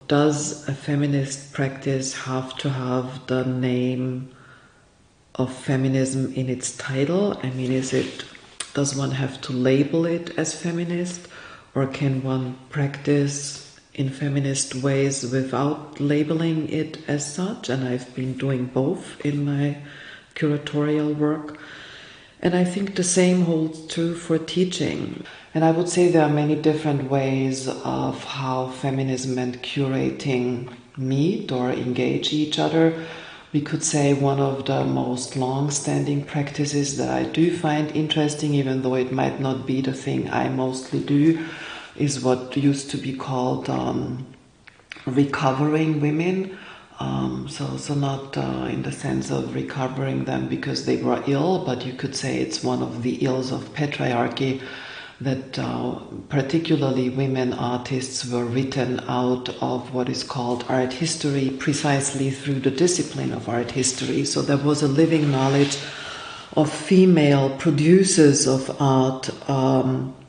Does a feminist practice have to have the name of feminism in its title? I mean, does one have to label it as feminist, or can one practice in feminist ways without labeling it as such? And I've been doing both in my curatorial work. And I think the same holds true for teaching. And I would say there are many different ways of how feminism and curating meet or engage each other. We could say one of the most long-standing practices that I do find interesting, even though it might not be the thing I mostly do, is what used to be called recovering women. So not in the sense of recovering them because they were ill, but you could say it's one of the ills of patriarchy, that particularly women artists were written out of what is called art history precisely through the discipline of art history. So there was a living knowledge of female producers of art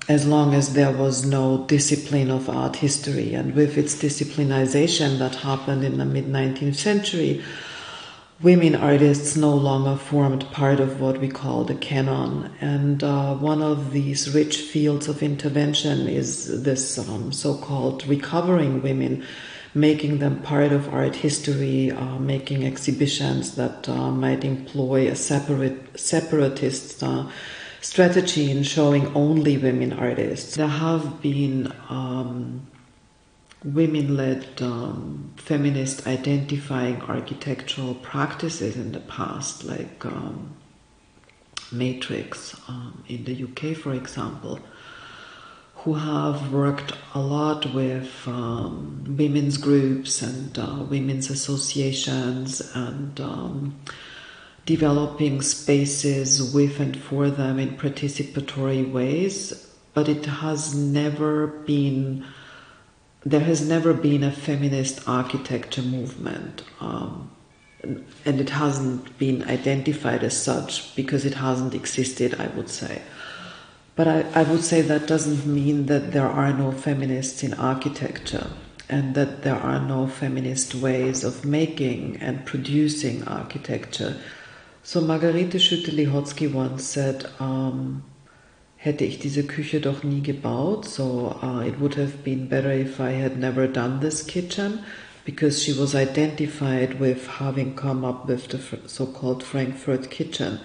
as long as there was no discipline of art history. And with its disciplinization that happened in the mid-19th century, women artists no longer formed part of what we call the canon. And one of these rich fields of intervention is this so-called recovering women, making them part of art history, making exhibitions that might employ a separatist strategy in showing only women artists. There have been women-led feminist identifying architectural practices in the past, like Matrix in the UK, for example, who have worked a lot with women's groups and women's associations and developing spaces with and for them in participatory ways. But there has never been a feminist architecture movement, and it hasn't been identified as such because it hasn't existed, I would say. But I would say that doesn't mean that there are no feminists in architecture and that there are no feminist ways of making and producing architecture. So Margarete Schütte-Lihotzky once said, hätte ich diese Küche doch nie gebaut, so it would have been better if I had never done this kitchen, because she was identified with having come up with the so-called Frankfurt kitchen.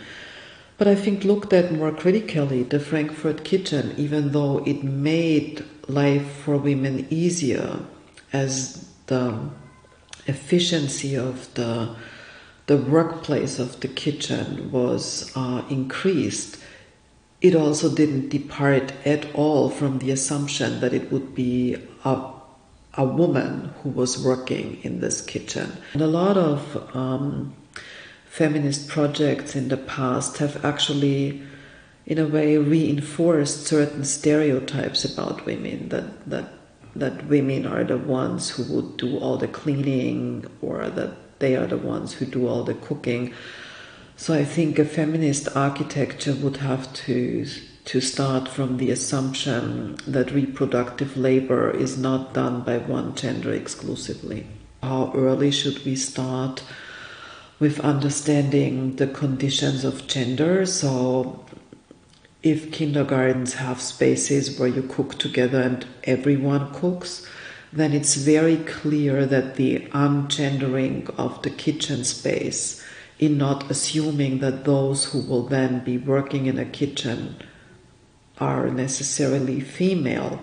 But I think looked at more critically, the Frankfurt kitchen, even though it made life for women easier as the efficiency of the workplace of the kitchen was increased, it also didn't depart at all from the assumption that it would be a woman who was working in this kitchen. And a lot of feminist projects in the past have actually, in a way, reinforced certain stereotypes about women, that women are the ones who would do all the cleaning, or that they are the ones who do all the cooking. So I think a feminist architecture would have to start from the assumption that reproductive labor is not done by one gender exclusively. How early should we start with understanding the conditions of gender? So if kindergartens have spaces where you cook together and everyone cooks, then it's very clear that the ungendering of the kitchen space, in not assuming that those who will then be working in a kitchen are necessarily female.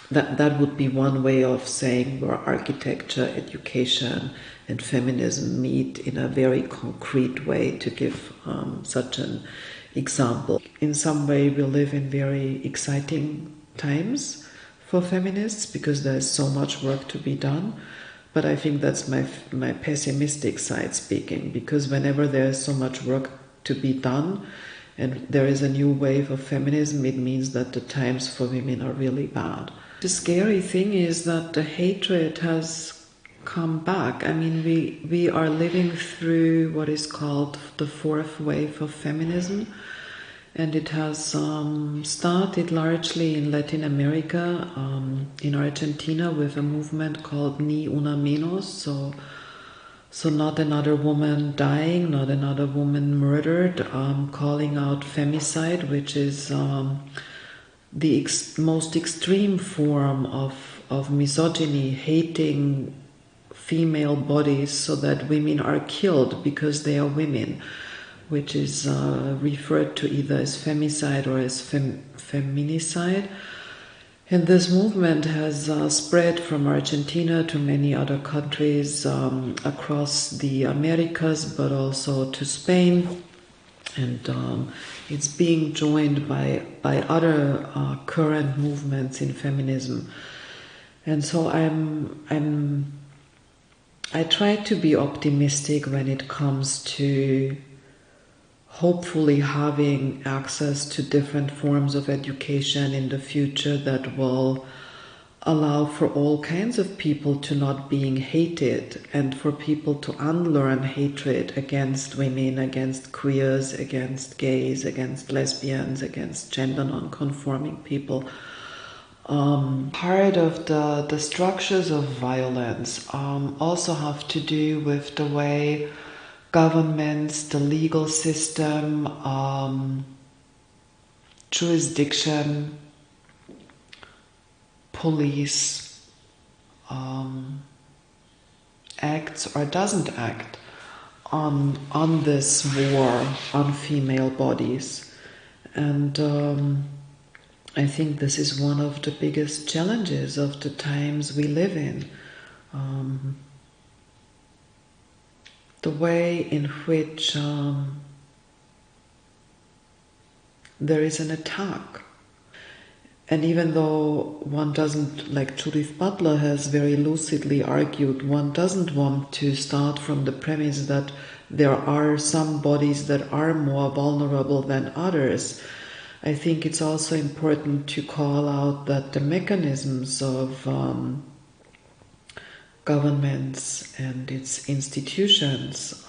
That would be one way of saying where architecture, education, and feminism meet in a very concrete way, to give such an example. In some way, we live in very exciting times for feminists because there's so much work to be done. But I think that's my pessimistic side speaking, because whenever there's so much work to be done and there is a new wave of feminism, it means that the times for women are really bad. The scary thing is that the hatred has come back. I mean, we are living through what is called the fourth wave of feminism. And it has started largely in Latin America, in Argentina, with a movement called Ni Una Menos. So not another woman dying, not another woman murdered, calling out femicide, which is the most extreme form of misogyny, hating female bodies so that women are killed because they are women, which is referred to either as femicide or as feminicide. And this movement has spread from Argentina to many other countries across the Americas, but also to Spain. And it's being joined by other current movements in feminism. And so I try to be optimistic when it comes to hopefully having access to different forms of education in the future that will allow for all kinds of people to not being hated, and for people to unlearn hatred against women, against queers, against gays, against lesbians, against gender non-conforming people. Part of the structures of violence also have to do with the way governments, the legal system, jurisdiction, police acts or doesn't act on this war on female bodies. And I think this is one of the biggest challenges of the times we live in. The way in which there is an attack. And even though one doesn't, like Judith Butler has very lucidly argued, one doesn't want to start from the premise that there are some bodies that are more vulnerable than others. I think it's also important to call out that the mechanisms of governments and its institutions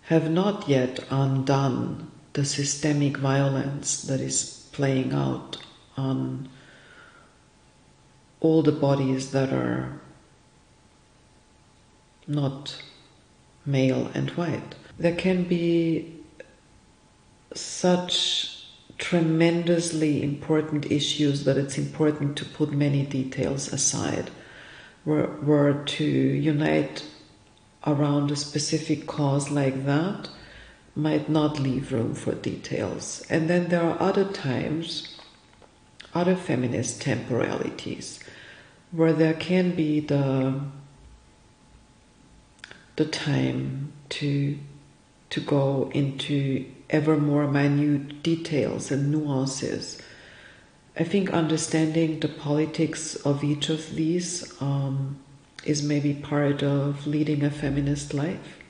have not yet undone the systemic violence that is playing out on all the bodies that are not male and white. There can be such tremendously important issues that it's important to put many details aside. Were to unite around a specific cause like that might not leave room for details. And then there are other times, other feminist temporalities, where there can be the time to go into ever more minute details and nuances. I think understanding the politics of each of these is maybe part of leading a feminist life.